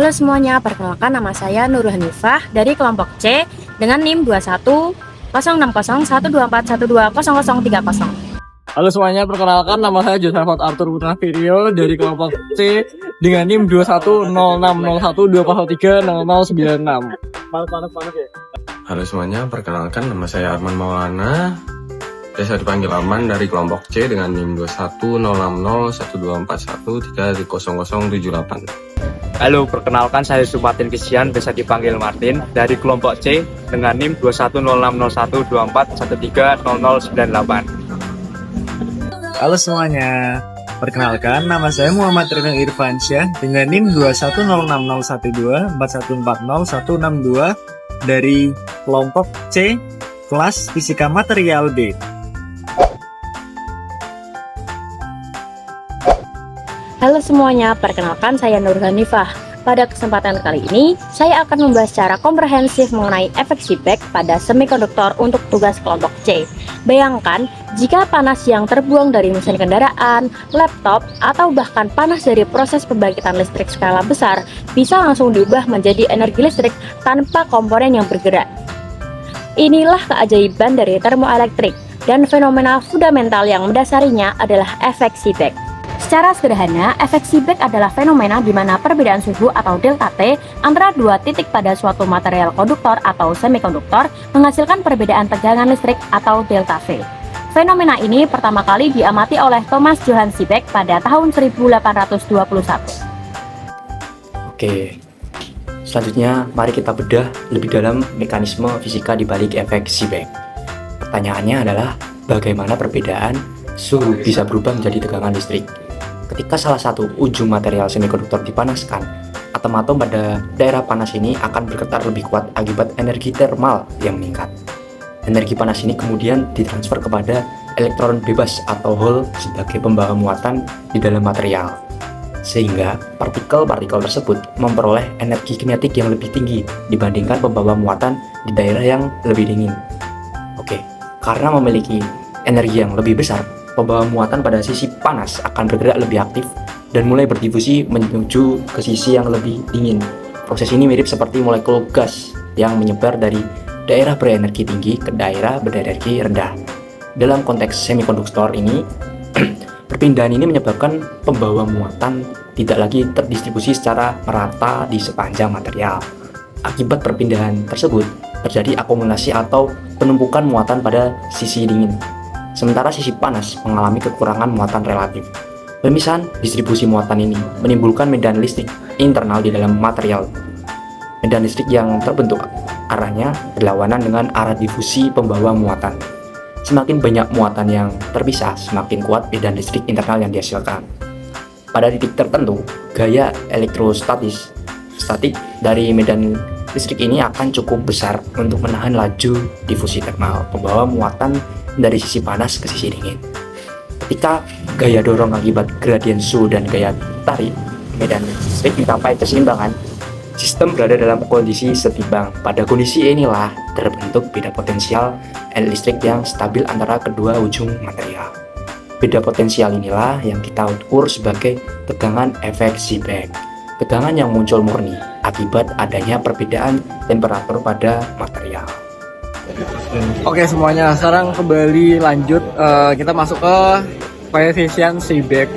Halo semuanya, perkenalkan nama saya Nurul Hanifah dari kelompok C dengan NIM 21 Halo semuanya, perkenalkan nama saya Josephat Arthur Putra Virio dari kelompok C dengan NIM 21060120300096. Halo semuanya, perkenalkan nama saya Arman Maulana, biasa dipanggil Arman dari kelompok C dengan NIM 21060124130078. Halo, perkenalkan saya Sumatin Kisian, biasa dipanggil Martin, dari kelompok C dengan NIM 21060124130098. Halo semuanya, perkenalkan nama saya Muhammad Reno Irfansyah dengan NIM 21060124140162 dari kelompok C, kelas Fisika Material B. Halo semuanya, perkenalkan saya Nurul Hanifah. Pada kesempatan kali ini, saya akan membahas secara komprehensif mengenai efek feedback pada semikonduktor untuk tugas kelompok C. Bayangkan, jika panas yang terbuang dari mesin kendaraan, laptop, atau bahkan panas dari proses pembangkitan listrik skala besar bisa langsung diubah menjadi energi listrik tanpa komponen yang bergerak. Inilah keajaiban dari termoelektrik, dan fenomena fundamental yang mendasarinya adalah efek feedback. Secara sederhana, efek feedback adalah fenomena di mana perbedaan suhu atau delta T antara dua titik pada suatu material konduktor atau semikonduktor menghasilkan perbedaan tegangan listrik atau delta V. Fenomena ini pertama kali diamati oleh Thomas Johann Seebeck pada tahun 1821. Oke, selanjutnya mari kita bedah lebih dalam mekanisme fisika di balik efek Seebeck. Pertanyaannya adalah bagaimana perbedaan suhu bisa berubah menjadi tegangan listrik. Ketika salah satu ujung material semikonduktor dipanaskan, atom-atom pada daerah panas ini akan bergetar lebih kuat akibat energi termal yang meningkat. Energi panas ini kemudian ditransfer kepada elektron bebas atau hole sebagai pembawa muatan di dalam material. Sehingga partikel-partikel tersebut memperoleh energi kinetik yang lebih tinggi dibandingkan pembawa muatan di daerah yang lebih dingin. Oke, karena memiliki energi yang lebih besar, pembawa muatan pada sisi panas akan bergerak lebih aktif dan mulai berdifusi menuju ke sisi yang lebih dingin. Proses ini mirip seperti molekul gas yang menyebar dari daerah berenergi tinggi ke daerah berenergi rendah. Dalam konteks semikonduktor ini, perpindahan ini menyebabkan pembawa muatan tidak lagi terdistribusi secara merata di sepanjang material. Akibat perpindahan tersebut, terjadi akumulasi atau penumpukan muatan pada sisi dingin. Sementara sisi panas mengalami kekurangan muatan relatif. Pemisahan distribusi muatan ini menimbulkan medan listrik internal di dalam material. Medan listrik yang terbentuk arahnya berlawanan dengan arah difusi pembawa muatan. Semakin banyak muatan yang terpisah, semakin kuat medan listrik internal yang dihasilkan. Pada titik tertentu, gaya elektrostatik dari medan listrik ini akan cukup besar untuk menahan laju difusi termal pembawa muatan dari sisi panas ke sisi dingin. Ketika gaya dorong akibat gradien suhu dan gaya tarik medan listrik mencapai keseimbangan, sistem berada dalam kondisi setimbang. Pada kondisi inilah terbentuk beda potensial listrik yang stabil antara kedua ujung material. Beda potensial inilah yang kita ukur sebagai tegangan efek Seebeck. Tegangan yang muncul murni akibat adanya perbedaan temperatur pada material. Oke semuanya, sekarang kembali lanjut, kita masuk ke koefisien Seebeck.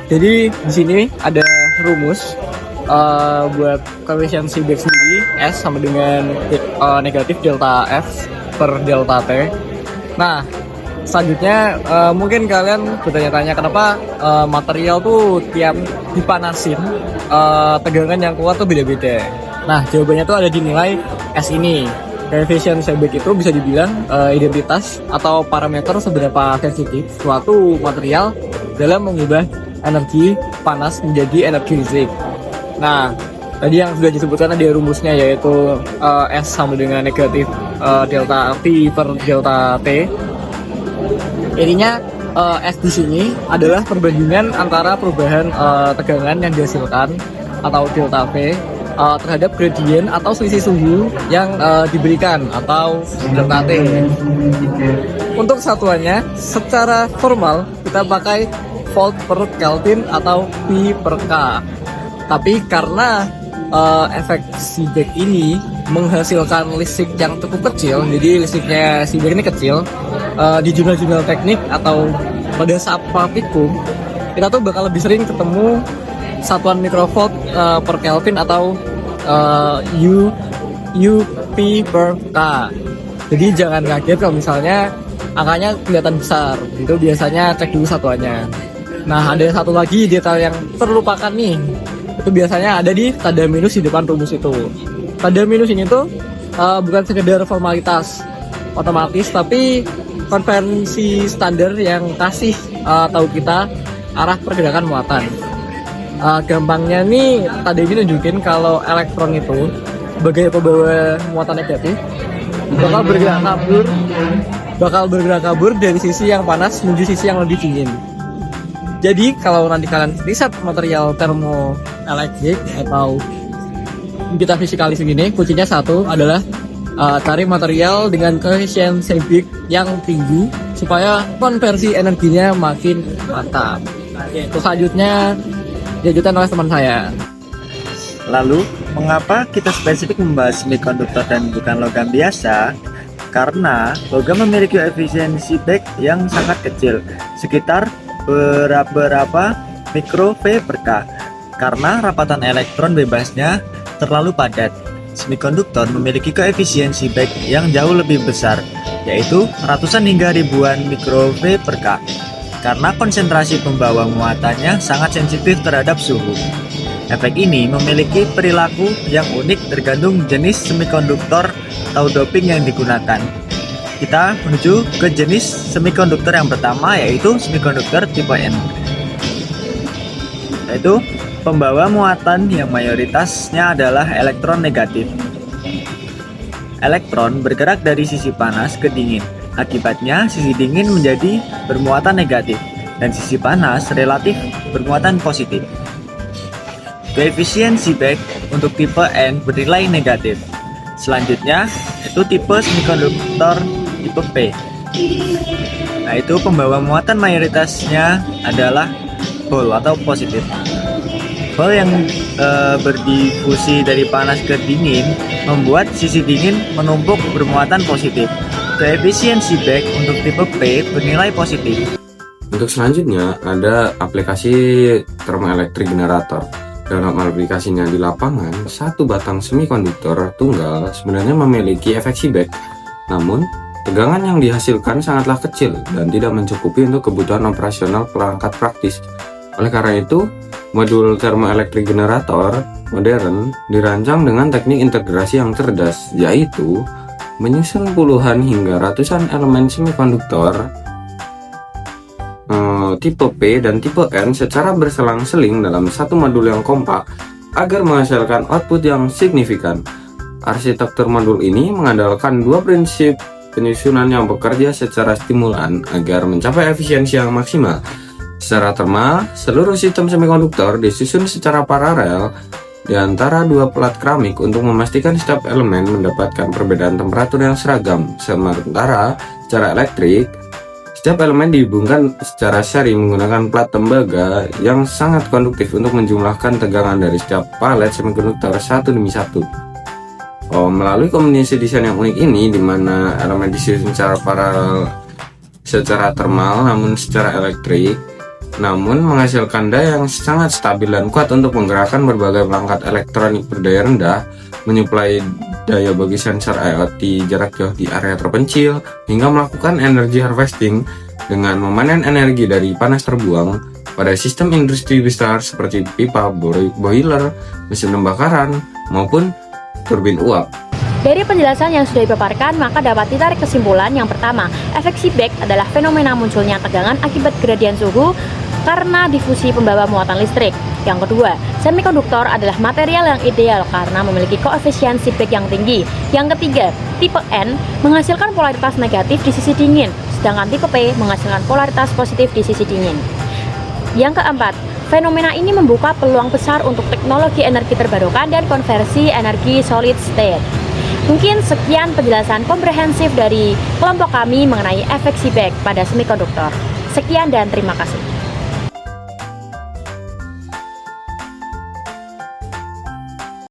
Jadi di sini ada rumus buat koefisien Seebeck sendiri, S sama dengan negatif delta F per delta T. Nah, selanjutnya mungkin kalian bertanya-tanya kenapa material tuh tiap dipanasin tegangan yang keluar tuh beda-beda. Nah, jawabannya tuh ada di nilai S ini. Koefisien Seebeck itu bisa dibilang identitas atau parameter seberapa sensitif suatu material dalam mengubah energi panas menjadi energi listrik. Nah, tadi yang sudah disebutkan ada rumusnya, yaitu S sama dengan negatif delta V per delta T. Intinya S di sini adalah perbandingan antara perubahan tegangan yang dihasilkan atau delta V terhadap gradien atau selisih suhu yang diberikan atau delta T. Untuk satuannya secara formal kita pakai volt per Kelvin atau P per K. Tapi karena efek Seebeck ini menghasilkan listrik yang cukup kecil. Jadi listriknya Seebeck ini kecil. Di jurnal-jurnal teknik atau pada saat praktikum kita tuh bakal lebih sering ketemu satuan mikrovolt per Kelvin atau UP per K. Jadi jangan kaget kalau misalnya angkanya kelihatan besar. Itu biasanya cek dulu satuannya. Nah, ada satu lagi detail yang terlupakan nih. Itu biasanya ada di tanda minus di depan rumus itu. Tanda minus ini tuh bukan sekedar formalitas otomatis, tapi konvensi standar yang kasih tahu kita arah pergerakan muatan. Gampangnya nih, tadi ini nunjukin kalau elektron itu sebagai pembawa muatan negatif bakal bergerak kabur dari sisi yang panas menuju sisi yang lebih dingin. Jadi kalau nanti kalian riset material termoelektrik atau kita fisikalis ini, kuncinya satu adalah cari material dengan koefisien Seebeck yang tinggi supaya konversi energinya makin mantap. Terus selanjutnya dilanjutkan oleh teman saya. Lalu, mengapa kita spesifik membahas semikonduktor dan bukan logam biasa? Karena logam memiliki efisiensi Seebeck yang sangat kecil, sekitar beberapa mikro V per K. Karena rapatan elektron bebasnya terlalu padat, semikonduktor memiliki koefisiensi Seebeck yang jauh lebih besar, yaitu ratusan hingga ribuan mikro V per K. Karena konsentrasi pembawa muatannya sangat sensitif terhadap suhu. Efek ini memiliki perilaku yang unik tergantung jenis semikonduktor atau doping yang digunakan. Kita menuju ke jenis semikonduktor yang pertama, yaitu semikonduktor tipe N, yaitu pembawa muatan yang mayoritasnya adalah elektron negatif. Elektron bergerak dari sisi panas ke dingin. Akibatnya, sisi dingin menjadi bermuatan negatif dan sisi panas relatif bermuatan positif. Koefisien Seebeck untuk tipe N bernilai negatif. Selanjutnya, itu tipe semikonduktor tipe P. Nah, itu pembawa muatan mayoritasnya adalah hole atau positif. Hole yang berdifusi dari panas ke dingin membuat sisi dingin menumpuk bermuatan positif. Koefisien Seebeck untuk tipe P bernilai positif. Untuk selanjutnya ada aplikasi termoelektrik generator. Dalam aplikasinya di lapangan, satu batang semikonduktor tunggal sebenarnya memiliki efek Seebeck. Namun, tegangan yang dihasilkan sangatlah kecil dan tidak mencukupi untuk kebutuhan operasional perangkat praktis. Oleh karena itu, modul termoelektrik generator modern dirancang dengan teknik integrasi yang cerdas, yaitu menyusun puluhan hingga ratusan elemen semikonduktor tipe P dan tipe N secara berselang-seling dalam satu modul yang kompak agar menghasilkan output yang signifikan. Arsitektur modul ini mengandalkan dua prinsip penyusunan yang bekerja secara stimulan agar mencapai efisiensi yang maksimal. Secara termal, seluruh sistem semikonduktor disusun secara paralel di antara dua pelat keramik untuk memastikan setiap elemen mendapatkan perbedaan temperatur yang seragam. Sementara secara elektrik, setiap elemen dihubungkan secara seri menggunakan plat tembaga yang sangat konduktif untuk menjumlahkan tegangan dari setiap palet semikonduktor satu demi satu. Melalui kombinasi desain yang unik ini, di mana elemen disusun secara paralel secara termal namun secara elektrik, namun menghasilkan daya yang sangat stabil dan kuat untuk menggerakkan berbagai perangkat elektronik berdaya rendah, menyuplai daya bagi sensor IoT jarak jauh di area terpencil, hingga melakukan energy harvesting dengan memanen energi dari panas terbuang pada sistem industri besar seperti pipa, boiler, mesin pembakaran, maupun turbin uap. Dari penjelasan yang sudah dipaparkan, maka dapat ditarik kesimpulan yang pertama, efek Seebeck adalah fenomena munculnya tegangan akibat gradien suhu karena difusi pembawa muatan listrik. Yang kedua, semikonduktor adalah material yang ideal karena memiliki koefisien Seebeck yang tinggi. Yang ketiga, tipe N menghasilkan polaritas negatif di sisi dingin, sedangkan tipe P menghasilkan polaritas positif di sisi dingin. Yang keempat, fenomena ini membuka peluang besar untuk teknologi energi terbarukan dan konversi energi solid state. Mungkin sekian penjelasan komprehensif dari kelompok kami mengenai efek Seebeck pada semikonduktor. Sekian dan terima kasih.